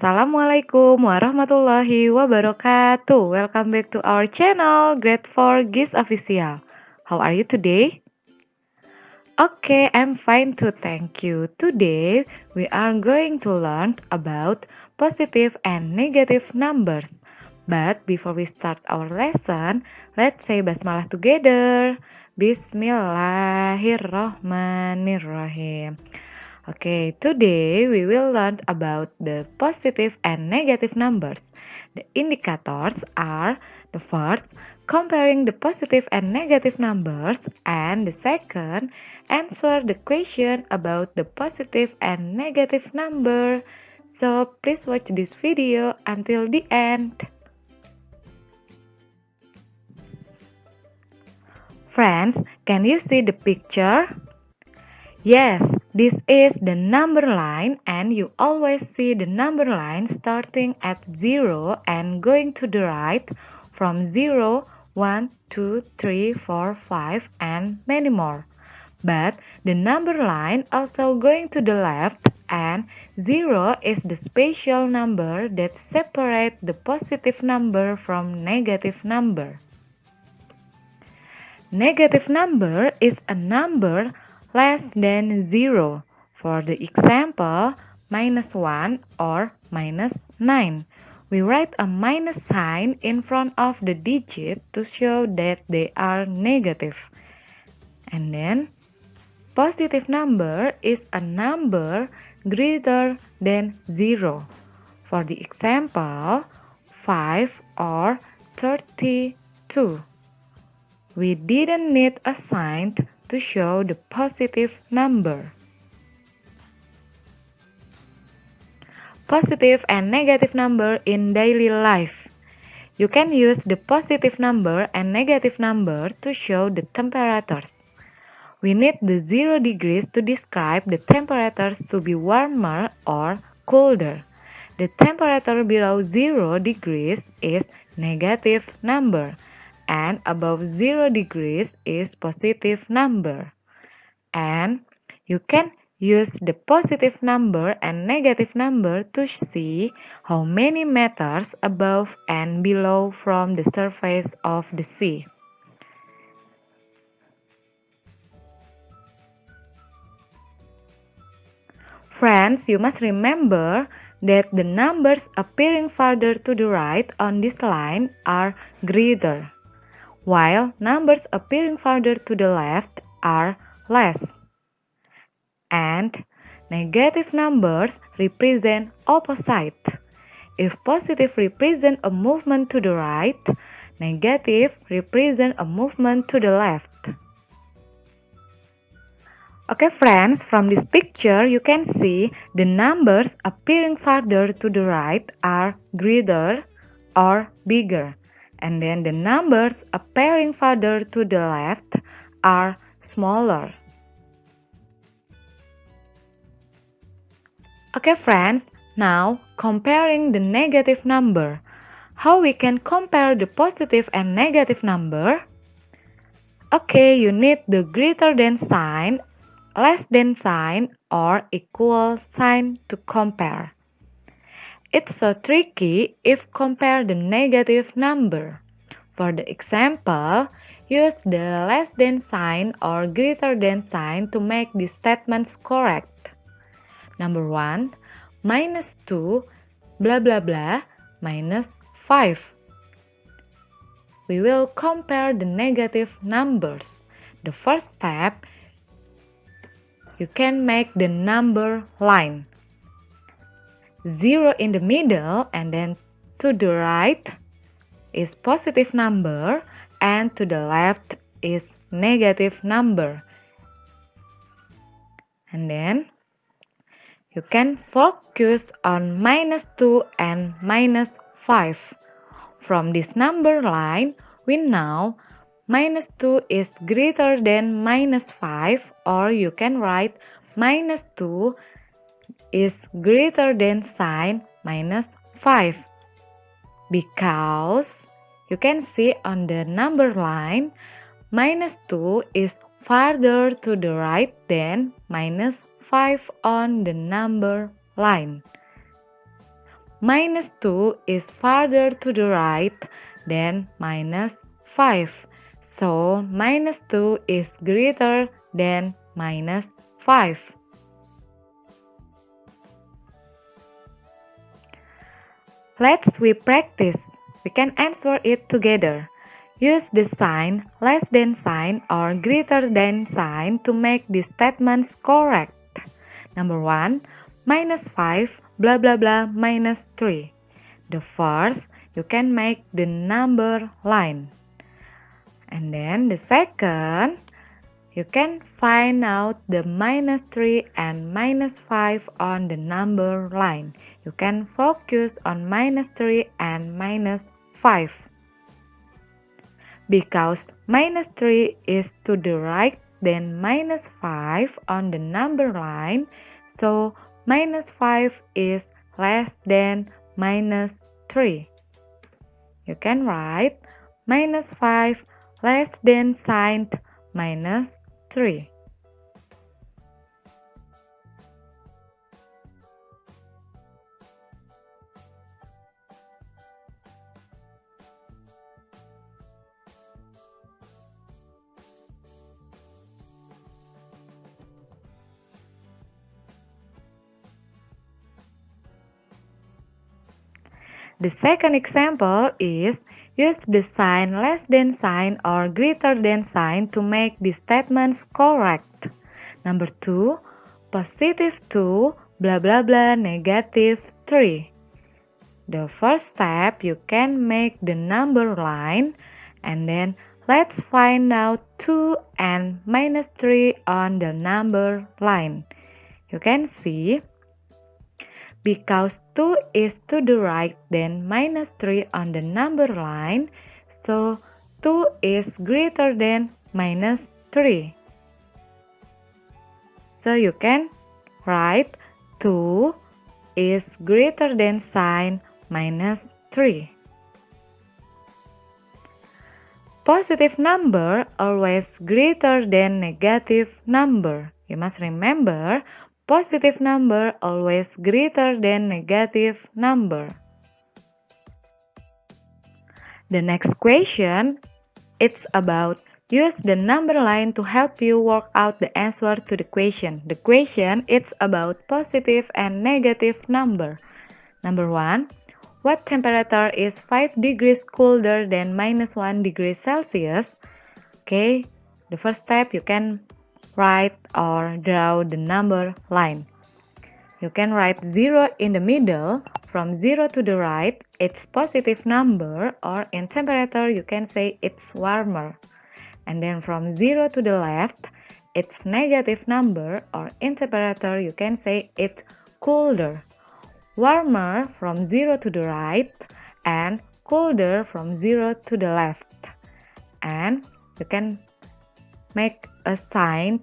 Assalamualaikum warahmatullahi wabarakatuh. Welcome back to our channel, Grade 4 GIS Official. How are you today? Okay, I'm fine too, thank you. Today, we are going to learn about positive and negative numbers. But before we start our lesson, let's say basmalah together. Bismillahirrahmanirrahim. Okay, today we will learn about the positive and negative numbers. The indicators are the first, comparing the positive and negative numbers, and the second, answer the question about the positive and negative number. So please watch this video until the end. Friends, can you see the picture? Yes, this is the number line, and you always see the number line starting at 0 and going to the right from 0, 1, 2, 3, 4, 5 and many more. But the number line also going to the left, and 0 is the special number that separates the positive number from negative number. Negative number is a number less than 0. For the example, -1 or -9. We write a minus sign in front of the digit to show that they are negative. And then, positive number is a number greater than 0. For the example, 5 or 32. We didn't need a sign to show the positive number. Positive and negative number in daily life. You can use the positive number and negative number to show the temperatures. We need the 0 degrees to describe the temperatures to be warmer or colder. The temperature below 0 degrees is negative number, and above 0 degrees is positive number. And you can use the positive number and negative number to see how many meters above and below from the surface of the sea. Friends, you must remember that the numbers appearing farther to the right on this line are greater, while numbers appearing farther to the left are less. And negative numbers represent opposite. If positive represent a movement to the right, negative represent a movement to the left. Okay friends, from this picture you can see the numbers appearing farther to the right are greater or bigger. And then the numbers appearing farther to the left are smaller. Okay friends, now comparing the negative number. How we can compare the positive and negative number? Okay, you need the greater than sign, less than sign, or equal sign to compare. It's so tricky if compare the negative number. For the example, use the less than sign or greater than sign to make the statements correct. Number 1, -2, blah blah blah, -5. We will compare the negative numbers. The first step, you can make the number line. 0 in the middle, and then to the right is positive number and to the left is negative number. And then you can focus on -2 and -5. From this number line, we know -2 is greater than -5, or you can write -2 is greater than sign -5. Because you can see on the number line, -2 is farther to the right than -5 on the number line. minus 2 is farther to the right than minus 5. So, minus 2 is greater than minus 5. We practice. We can answer it together. Use the sign less than sign or greater than sign to make these statements correct. Number 1, minus 5 blah blah blah minus 3. The first, you can make the number line. And then the second, you can find out the minus 3 and minus 5 on the number line. You can focus on minus 3 and minus 5. Because minus 3 is to the right than minus 5 on the number line, so minus 5 is less than minus 3. You can write minus 5 less than sign minus 3. The second example is use the sign less than sign or greater than sign to make the statements correct. Number 2, positive 2 blah blah blah negative 3. The first step, you can make the number line, and then let's find out 2 and minus 3 on the number line. You can see, because 2 is to the right than minus 3 on the number line, so 2 is greater than minus 3. So you can write 2 is greater than sign minus 3. Positive number always greater than negative number. You must remember, positive number always greater than negative number. The next question, it's about use the number line to help you work out the answer to the question. The question, it's about positive and negative number. Number 1, what temperature is 5 degrees colder than minus 1 degree Celsius? Okay, the first step, you can write or draw the number line. You can write 0 in the middle. From 0 to the right, it's positive number, or in temperature, you can say it's warmer. And then from 0 to the left, it's negative number, or in temperature, you can say it's colder. Warmer from 0 to the right, and colder from 0 to the left. And you can make a sign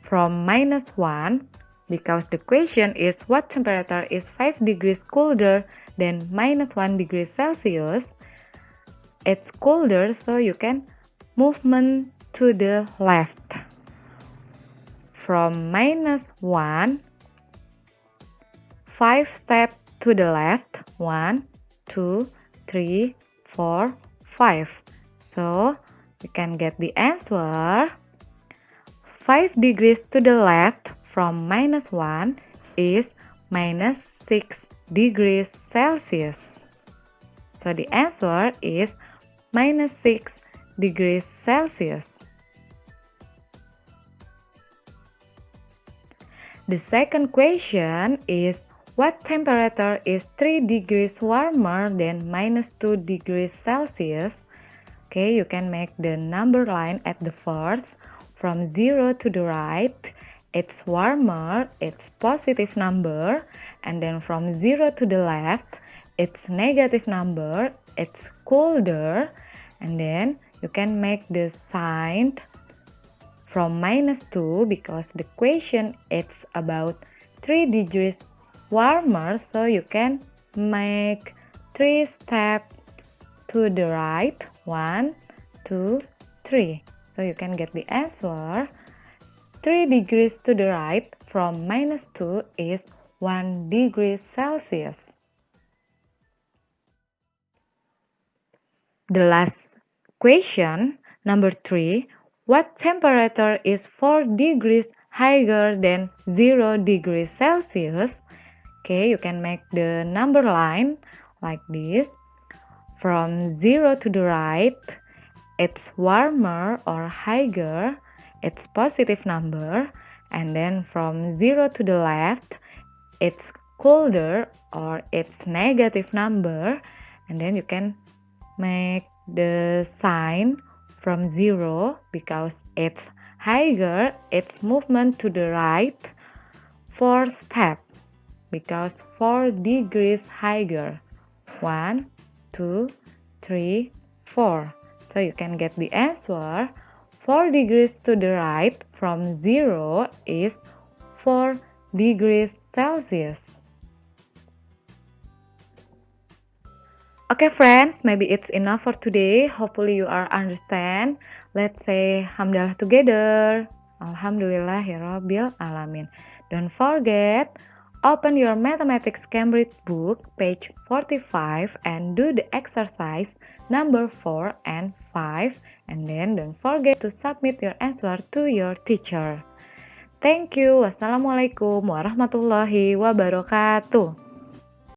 from minus 1, because the question is what temperature is 5 degrees colder than minus 1 degree Celsius. It's colder, so you can movement to the left. From minus 1, 5 steps to the left. 1, 2, 3, 4, 5. So you can get the answer. 5 degrees to the left from minus 1 is minus 6 degrees Celsius. So the answer is minus 6 degrees Celsius. The second question is, what temperature is 3 degrees warmer than minus 2 degrees Celsius? Okay, you can make the number line at the first. From 0 to the right, it's warmer, it's positive number. And then from 0 to the left, it's negative number, it's colder. And then you can make the sign from minus 2, because the question it's about 3 degrees warmer, so you can make 3 steps to the right. 1, 2, 3. So you can get the answer. 3 degrees to the right from minus 2 is 1 degree Celsius. The last question, number 3. What temperature is 4 degrees higher than 0 degrees Celsius? Okay, you can make the number line like this. From 0 to the right, it's warmer or higher, it's positive number. And then from 0 to the left, it's colder or it's negative number. And then you can make the sign from 0 because it's higher, its movement to the right 4 step because 4 degrees higher. 1, 2, 3, 4. So you can get the answer. 4 degrees to the right from 0 is 4 degrees Celsius. Okay friends, maybe it's enough for today. Hopefully you are understand. Let's say Hamdalah together. Alhamdulillahirabbil alamin. Don't forget, open your Mathematics Cambridge book, page 45, and do the exercise number 4 and 5. And then don't forget to submit your answer to your teacher. Thank you. Wassalamualaikum warahmatullahi wabarakatuh.